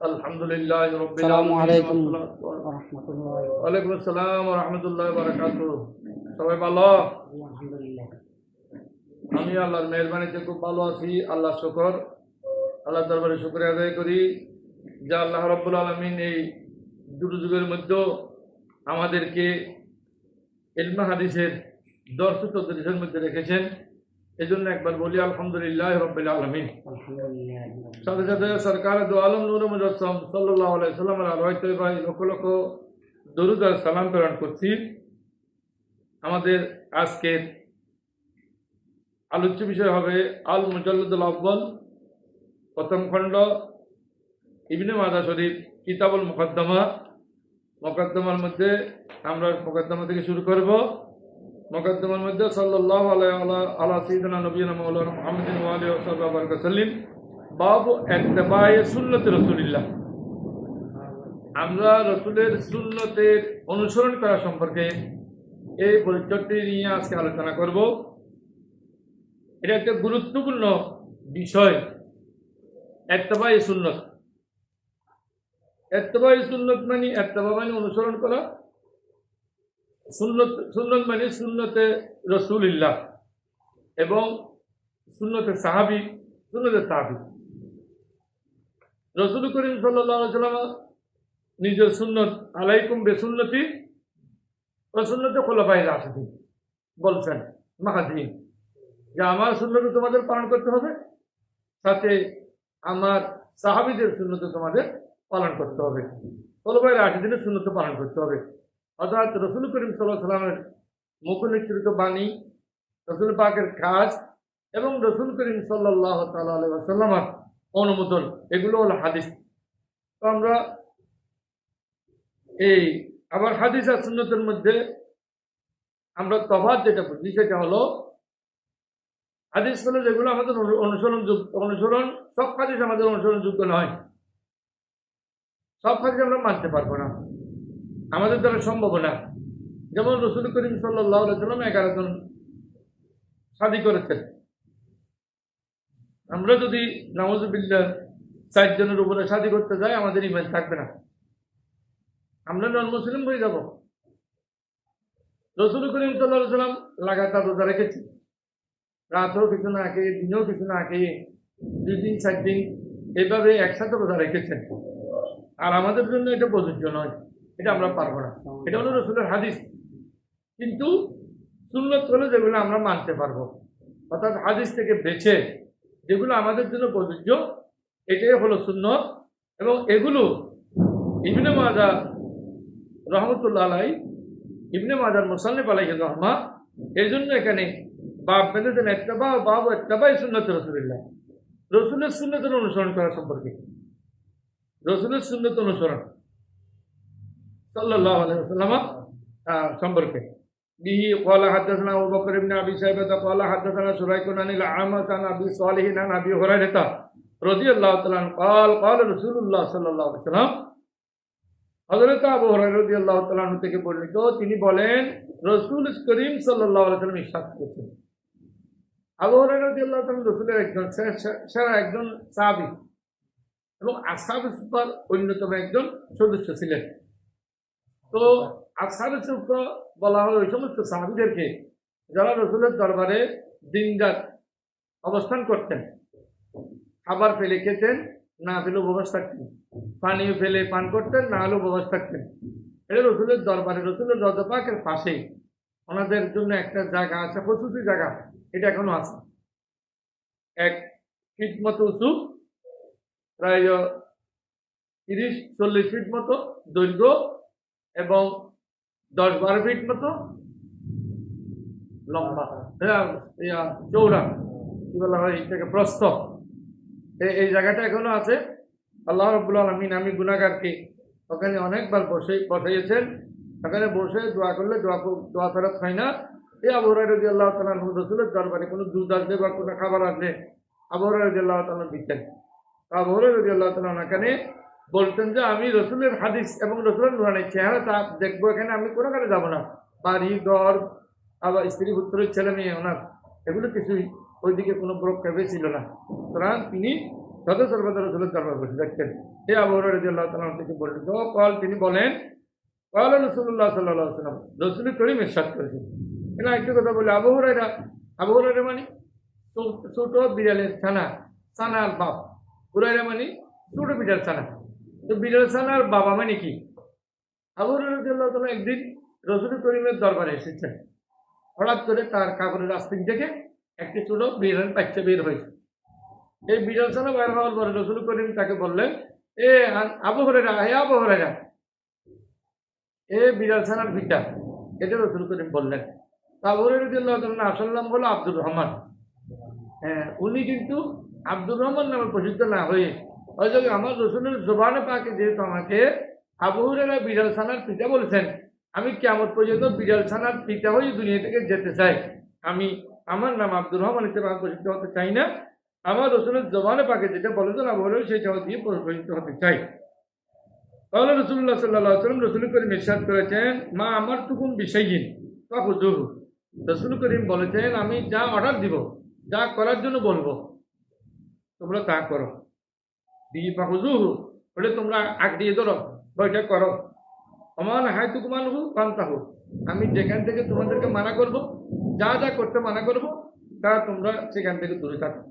আলহামদুলিল্লাহ রাব্বিল আসসালামু আলামিন আলাইকুম ওয়া রহমতুল্লাহ। আলাইকুম আসসালাম ওয়া রাহমাতুল্লাহি ওয়া বারাকাতুহু। সবাই ভালো? আলহামদুলিল্লাহ। আমি আল্লাহর মেহেরবানিতে খুব ভালো আছি। আল্লাহ শুকর। আল্লাহ দরবারে শুকরিয়া আদায় করি যে আল্লাহ রাব্বুল আলামিন এই দুর্যোগের মধ্যে আমাদেরকে ইলমে হাদিসের দর্শ তদরিসের মধ্যে রেখেছেন। এজন্য একবার বলি আলহামদুলিল্লাহ রাব্বিল আলামিন। আলহামদুলিল্লাহ। সাথে সাথে সরকার দো আলম নূর মুজাসসাম সাল্লাল্লাহু আলাইহি সাল্লামের আরওয়াইতে ভাই লক্ষ লক্ষ দরুদ আর সালাম প্রেরণ করছি। আমাদের আজকের আলোচ্য বিষয় হবে আল মুজাল্লাদুল আউয়াল, প্রথম খণ্ড, ইবনে মাজাহ শরীফ, কিতাবুল মুকদ্দমা। মুকদ্দমার মধ্যে আমরা মুকদ্দমা থেকে শুরু করব। মুকদ্দমার মধ্যে সাল্লাল্লাহু আলাইহি আলা সাইয়্যিদিনা নবিয়িনা মাওলানা মুহাম্মাদিন ওয়া আলিহি ওয়া সাহবিহি ওয়া সাল্লাম। বাবু ইত্তিবায়ে সুন্নতি রাসূলিল্লাহ। আমরা রসুলের সুন্নতের অনুসরণ করা সম্পর্কে এই পরিচয়টি নিয়ে আজকে আলোচনা করব। এটা একটা গুরুত্বপূর্ণ বিষয়, ইত্তিবায়ে সুন্নত। ইত্তিবায়ে সুন্নত মানে ইত্তিবা মানে অনুসরণ করা, সুন্নত মানে সুন্নতে রাসূলিল্লাহ এবং সুন্নতে সাহাবী, সুন্নতে তাবী। রাসূল করিম সাল্লাল্লাহু আলাইহি ওয়াসাল্লাম নিজের সুন্নত আলাইকুম বিসুন্নতি ওয়া সুন্নতি খুলাফায়ে রাশিদিন বলছেন মাহাদিন, যে আমার সুন্নত তোমাদের পালন করতে হবে, সাথে আমার সাহাবীদের সুন্নত তোমাদের পালন করতে হবে, খুলাফায়ে রাশিদিনের সুন্নত পালন করতে হবে। অর্থাৎ রাসূল করিম সাল্লাল্লাহু আলাইহি ওয়াসাল্লামের মুখনিসৃত বাণী, রাসূল পাকের কাজ এবং রাসূল করিম সাল্লাল্লাহু তাআলা আলাইহি ওয়াসাল্লামের অনুমোদন, এগুলো হলো হাদিস। তো আমরা এই আবার হাদিস আর সুন্নতের মধ্যে আমরা তফাৎ যেটা বুঝি সেটা হলো, হাদিস হলো যেগুলো আমাদের অনুসরণ, সব হাদিস আমাদের অনুসরণযোগ্য নয়, সব হাদিস আমরা মানতে পারবো না, আমাদের দ্বারা সম্ভব না। যেমন রাসূল করিম সাল্লাল্লাহু আলাইহি ওয়াসাল্লাম 11 জন শাদী করেছেন। আমরা যদি নাউযুবিল্লাহ 4 জনের উপরে শাদী করতে যাই, আমাদের ঈমান থাকবে না, আমরা নন মুসলিম হয়ে যাব। রাসূল করিম সাল্লাল্লাহু আলাইহি ওয়াসাল্লাম লাগাতার রোজা রেখেছি, রাতেও কিছু না খেয়ে, দিনেও কিছু না খেয়ে, 2 দিন 4 দিন এইভাবে একসাথে রোজা রেখেছেন। আর আমাদের জন্য এটা প্রযোজ্য নয়, এটা আমরা পারবো না। এটা হলো রাসূলের হাদিস। কিন্তু সুন্নত হলো যেগুলো আমরা মানতে পারবো, অর্থাৎ হাদিস থেকে বেছে যেগুলো আমাদের জন্য প্রযোজ্য, এটাই হলো সুন্নত। এবং এগুলো ইবনে মাজাহ রহমতুল্লাহ আলাইহি, ইবনে মাজাহ মুসান্নিফ আলাইহির রহমা, এই জন্য এখানে বাব বেঁধেছেন বাবু ইত্তিবায়ে সুন্নতি রাসূলিল্লাহ, রসুলের সুন্নতের অনুসরণ করা সম্পর্কে, রসুলের সুন্নত অনুসরণ সাল্লাল্লাহু আলাইহি ওয়াসাল্লাম সম্পর্কে। বিহি ক্বালা হাদাসানা আবু বকর ইবনে আবি শাইবা ক্বালা হাদাসানা শুরাইকুন আনিল আমাশ আন আবি সালিহ আন আবি হুরায়রা রাদিয়াল্লাহু তাআলা ক্বালা রাসূলুল্লাহ সাল্লাল্লাহু আলাইহি ওয়াসাল্লাম, হযরত আবু হুরায়রা রাদিয়াল্লাহু তাআলা থেকে বর্ণিত, তিনি বলেন রাসূল করিম সাল্লাল্লাহু আলাইহি ওয়াসাল্লাম ইরশাদ করেছেন। আবু হুরায়রা রাদিয়াল্লাহু তাআলা রাসূলের একজন সেরা একজন সাহাবী এবং আসহাবে সুফার অন্যতম একজন সদস্য ছিলেন। তো আসহাবে সুফা বলা হয় ওই সমস্ত সাহাবীদেরকে যারা রাসূলের দরবারে দিনরাত অবস্থান করতেন, খাবার ফেলে খেতেন, না ফেলে উপবাস থাকতেন, পানীয় ফেলে পান করতেন, না হলে উপবাস থাকতেন। এটা রাসূলের দরবারে, রাসূলের রওজা পাকের পাশেই ওনাদের জন্য একটা জায়গা আছে, খুশুসি জায়গা, এটা এখনো আছে। 1 ফিট মতো উঁচু, প্রায় 30-40 ফিট মতো দৈর্ঘ্য এবং 10-12 ফিট মতো লম্বা, চৌড়া, কি বলা হয় এটাকে, প্রস্থ। এই জায়গাটা এখনো আছে। আল্লাহ রাব্বুল আলামিন আমি গুনাহগারকে ওখানে অনেকবার বসাইয়েছেন। ওখানে বসে দোয়া করলে দোয়া ফেরত হয় না। এই আবু হুরায়রা রাদিয়াল্লাহু তাআলা আনহু রাসূলের দরবারে কোনো দুধ আসবে বা কোনো খাবার আসবে, আবু হুরায়রা রাদিয়াল্লাহু তাআলা দিতেন। আবু হুরায়রা রাদিয়াল্লাহু তাআলা এখানে বলতেন যে আমি রসুলের হাদিস এবং রসুলের নুরানি চেহারা তা দেখবো, এখানে আমি কোনো কাজে যাবো না। বাড়ি ঘর, আবার স্ত্রী পুত্রের ছেলে মেয়ে, ওনার এগুলো কিছুই ওইদিকে কোনো প্রক্ষেপে ছিল না। সুতরাং তিনি সর্বদা রসুলের দরবার বসে থাকতেন। এই আবু হুরায়রা রাদিয়াল্লাহু তাআলা আনহু থেকে বর্ণিত তিনি বলেন قال রাসূলুল্লাহ সাল্লাল্লাহু আলাইহি ওয়াসাল্লাম, রাসূল করিম ইরশাদ করেছেন। এরা একটু কথা বলে আবু হুরায়রা মানে ছোট বিড়ালের ছানার বাপ। হুরায়রা মানে ছোট বিড়াল ছানা। তো বিড়াল ছানার বাবা মানে কি? আবু হুরায়রা রাদিয়াল্লাহু তাআলা একদিন রাসূল করিমের দরবারে এসেছেন। হঠাৎ করে তার কাপড়ের আস্তিক থেকে একটি ছোট বিড়াল বাচ্চা বের হয়েছে। এই বিড়াল ছানা বের হওয়ার পরে রাসূল করিম তাকে বললেন, এ আবু হুরায়রা, এ বিড়াল ছানার পিতা। এটা রাসূল করিম বললেন। আবু হুরায়রা রাদিয়াল্লাহু তাআলা আসল নাম হলো আব্দুর রহমান। হ্যাঁ, উনি কিন্তু আব্দুর রহমান নামে প্রসিদ্ধ না হয়ে হয়তো আমার রসুলের জবানে পাকে যেহেতু আমাকে আবু হুরায়রা বিড়াল ছানার পিতা বলেছেন, আমি কিয়ামত পর্যন্ত বিড়াল ছানার পিতা হয়ে দুনিয়া থেকে যেতে চাই। আমার নাম আব্দুর রহমান হিসেবে আমি প্রসিদ্ধ হতে চাই না। আমার রসুলের জবানে পাকে যেটা বলেছেন আবু হুরায়রা সেটা দিয়ে প্রসিদ্ধ হতে চাই। তাহলে রাসূলুল্লাহ সাল্লাল্লাহু আলাইহি ওয়াসাল্লাম রাসূল করিম ইরশাদ করেছেন, মা আমারতুকুম বিশাইইন ফাখুযুহু। রাসূল করিম বলেছেন, আমি যা অর্ডার দিব, যা করার জন্য বলবো, তোমরা তা করো। ফাখুযুহু বলে তোমরা আঁকড়িয়ে ধরো, বইটা করো। অমান হায়তুকুম আনহু ফান্তাহু, আমি যেখান থেকে তোমাদেরকে মানা করব, যা যা করতে মানা করব, তা তোমরা সেখান থেকে দূরে থাকো।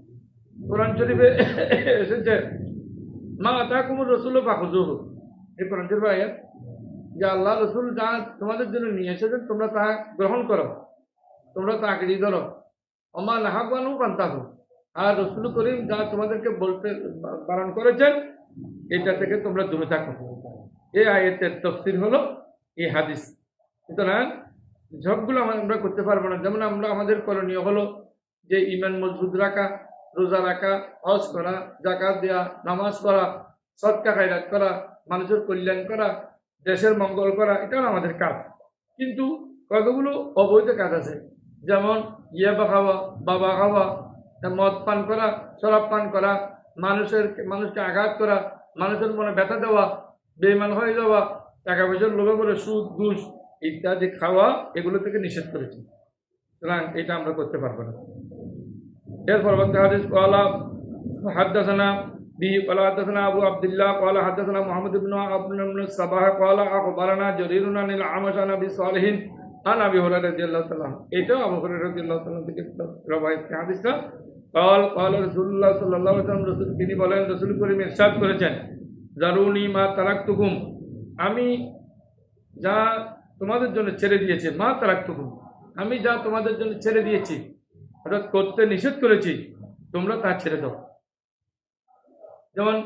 কোরআন শরীফে এসেছে, মা আতাকুমুর রাসূলু ফাখুযুহু। এই কোরআন শরীফের আয়াত যে আল্লাহ রসুল যা তোমাদের জন্য নিয়ে এসেছেন তোমরা তা গ্রহণ করো, তোমরা তা আঁকড়িয়ে ধরো। অমা নাহাকানু ফান্তাহু, আর রসুল করিম যা তোমাদেরকে বলতে বারণ করেছেন এটা থেকে তোমরা দূরে থাকো। এই আয়াতের তাফসীর হলো এই হাদিস। সুতরাং সবগুলো আমরা করতে পারবো না। যেমন আমাদের করণীয় হলো যে ঈমান মজবুত রাখা, রোজা রাখা, হজ করা, যাকাত দেওয়া, নামাজ পড়া, সদকা খায়রাত করা, মানুষের কল্যাণ করা, দেশের মঙ্গল করা, এটাও আমাদের কাজ। কিন্তু কতগুলো অবৈধ কাজ আছে, যেমন ইয়াবা খাওয়া, বাবা খাওয়া, মদ পান করা, শরাব পান করা, মানুষকে আঘাত করা, মানুষের মনে ব্যথা দেওয়া, বেঈমান হয়ে যাওয়া, টাকা পয়সার লোভে করে সুদ ঘুষ ইত্যাদি খাওয়া, এগুলো থেকে নিষেধ করেছে। সুতরাং এটা আমরা করতে পারবো না। এর পরবর্তী হাদিস হাদদাসানা قال حدثنا ابو عبد الله قال حدثنا محمد بن الصباح قال اخبرنا جرير عن الاعمش عن ابي صالح عن ابي هريره رضي الله تعالى عنه। এটা আবু হুরায়রা রাদিয়াল্লাহু তাআলা থেকে রবায়াত হাদিসটা। قال رسول الله صلى الله عليه وسلم, রাসূল তিনি বলেন, রাসূল করিম ইরশাদ করেছেন, জারুনি মা তারাকতুকুম, আমি যা তোমাদের জন্য ছেড়ে দিয়েছি, মা তারাকতুকুম, আমি যা তোমাদের জন্য ছেড়ে দিয়েছি, অর্থাৎ করতে নিষেধ করেছি, তোমরা তা ছেড়ে দাও। যেমন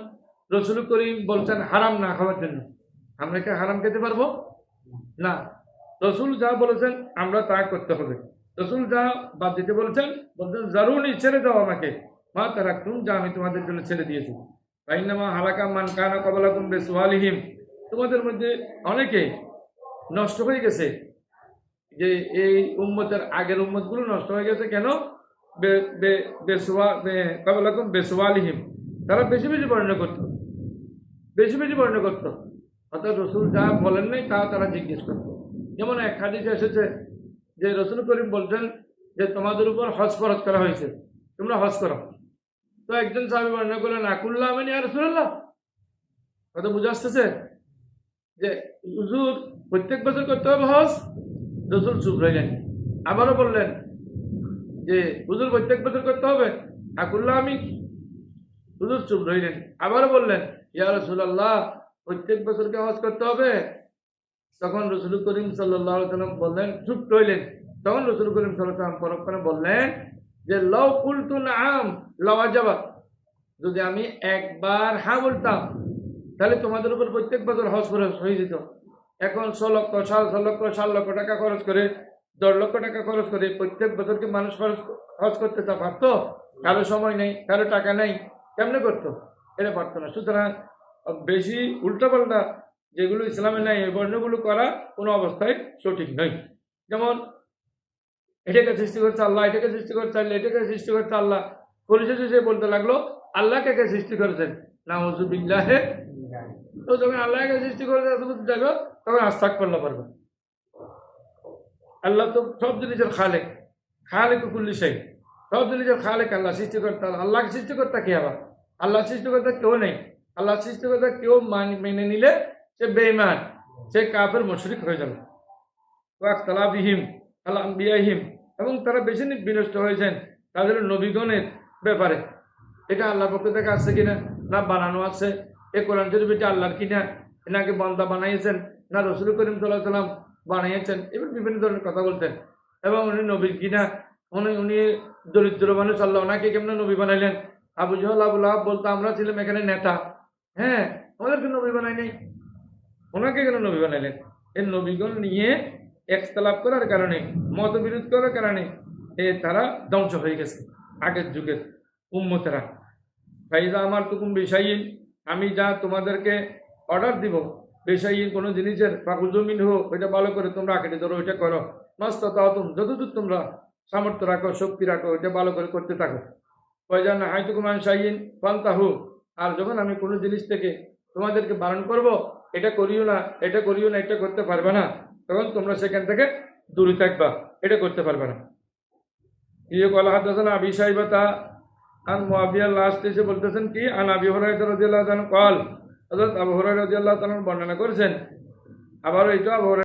রাসূল করিম বলছেন হারাম না খাওয়ার জন্য, আমরা কি হারাম খেতে পারবো না? রাসূল যা বলেছেন আমরা তা করতে হবে। রাসূল যা বাদ দিতে বলছেন জারুনি, ছেড়ে দাও আমাকে, মা তারাকতুম, যা আমি তোমাদের জন্য ছেড়ে দিয়েছি। ফাইন্নামা হালাকা মান কানা ক্বাবলাকুম বিসওয়ালিহিম, তোমাদের মধ্যে অনেকে নষ্ট হয়ে গেছে, যে এই উম্মতের আগের উম্মতগুলো নষ্ট হয়ে গেছে কেন? ক্বাবলাকুম বিসওয়ালিহিম, তারা বেশি বেশি বর্ণনা করতো, অর্থাৎ রসুল যা বলেন নাই তা তারা জিজ্ঞেস করতো। যেমন এক হাদিসে এসেছে যে রাসূল করিম বলছেন যে তোমাদের উপর হজ ফরজ করা হয়েছে, তোমরা হজ করো। তো একজন সাহাবী বর্ণনা করলেন, আকুল্লাহ আমিন ইয়া রাসূলুল্লাহ। কথা বুঝে আসতেছে যে হুজুর প্রত্যেক বছর করতে হবে হজ? রাসূল চুপ রইলেন। আবারও বললেন যে হুজুর প্রত্যেক বছর করতে হবে? আকুল্লাহ আমিন। হুজুর চুপ রইলেন। আবারও বললেন, ইয়া রাসূলুল্লাহ, প্রত্যেক বছরকে হজ করতে হবে? তখন রাসূল করিম সাল্লাল্লাহু আলাইহি ওয়াসাল্লাম বললেন, চুপ রইলেন। তখন রাসূল করিম সাল্লাল্লাহু আলাইহি ওয়াসাল্লাম পরক্ষণে বললেন যে লাউ কুলতু নাআম লাওয়াজাবা, যদি আমি একবার হ্যাঁ বলতাম তাহলে তোমাদের উপর প্রত্যেক বছর হজ খরচ হয়ে যেত। এখন 6 লক্ষ 7 লক্ষ টাকা খরচ করে, 10 লক্ষ টাকা খরচ করে প্রত্যেক বছরকে মানুষ হজ করতে তা পারতো? কারো সময় নেই, কারো টাকা নেই, কেমনে করতো? এটা পারতো না। সুতরাং বেশি উল্টাপাল্টা যেগুলো ইসলামে নাই এই বর্ণগুলো করা কোনো অবস্থায় সঠিক নয়। যেমন এটাকে সৃষ্টি করছে আল্লাহ, এটাকে সৃষ্টি করছে আল্লাহ, এটাকে সৃষ্টি করছে আল্লাহ, পরিশেষে সে বলতে লাগলো আল্লাহকে কে সৃষ্টি করেছেন, নাউযুবিল্লাহ। তো যখন আল্লাহকে সৃষ্টি করেছে দেখো, তখন আস্তাগফিরুল্লাহ পারবে। আল্লাহ তো সব জিনিসের খালেক কুল্লি শাই, সব জিনিসের খালেক আল্লাহ, সৃষ্টিকর্তা। আল্লাহকে সৃষ্টিকর্তা কে আবার? আল্লাহ সৃষ্টিকর্তা কেউ নেই। আল্লাহ সৃষ্টিকর্তা কেউ মেনে নিলে সে বেঈমান, সে কাফের মুশরিক হয়ে যাবে। ওয়াক্তালাবিহিম আল আম্বিয়াহিম, এবং তারা বেশি বিনষ্ট হয়েছেন তাদের নবীগণের ব্যাপারে। এটা আল্লাহর পক্ষ থেকে আসছে কিনা, না বানানো আছে? এ কোরআন শরীফ এটা আল্লাহর কিনা, এনাকে বান্দা বানাইয়েছেন, না রসুল করিম সাল্লাল্লাহু আলাইহি সাল্লাম বানিয়েছেন? এবার বিভিন্ন ধরনের কথা বলতেন। এবং উনি নবীর কিনা, উনি দরিদ্র মানুষ, আল্লাহ ওনাকে কেমন নবী বানাইলেন? আবু জহল আবু লাহাব বলতো আমরা ছিলাম এখানে নেতা, হ্যাঁ, আমাদেরকে নবী বানাই নাই, ওনাকে কেন নবী বানাইলেন? এই নবীগণ নিয়ে একতলাপ করার কারণে, মতবিরোধ করার কারণে তারা ধ্বংস হয়ে গেছে আগের যুগের উম্মতেরা। ফাইজা আমার তুকুম বেশাইন, আমি যা তোমাদেরকে অর্ডার দিব, বেশাইন কোনো জিনিসের ফাকুজমিন হোক, ওইটা ভালো করে তোমরা আঁকড়ে ধরো, ওইটা করো। মাস্তা তাও তুমি যতদূর তোমরা সামর্থ্য রাখো, শক্তি রাখো, ওইটা ভালো করে করতে থাকো। ফয়জান হাইতুকুমান শাইন ফান্তাহু, আর যখন আমি কোনো জিনিস থেকে তোমাদেরকে বারণ করব, এটা করিও না, এটা করিও না, এটা করতে পারবে না, তখন তোমরা সেখান থেকে দূরে থাকবা, এটা করতে পারবে না। ইয়ে কলা হাদাসানা আবি সাইবাতা আর মুআবিয়া লাস্ট এসে বলতেছেন কি, আন আবি হুরায়রা রাদিয়াল্লাহু তাআলা কল, হযরত আবু হুরায়রা রাদিয়াল্লাহু তাআলা বর্ণনা করেছেন। আবার এটা আবু হুরায়রা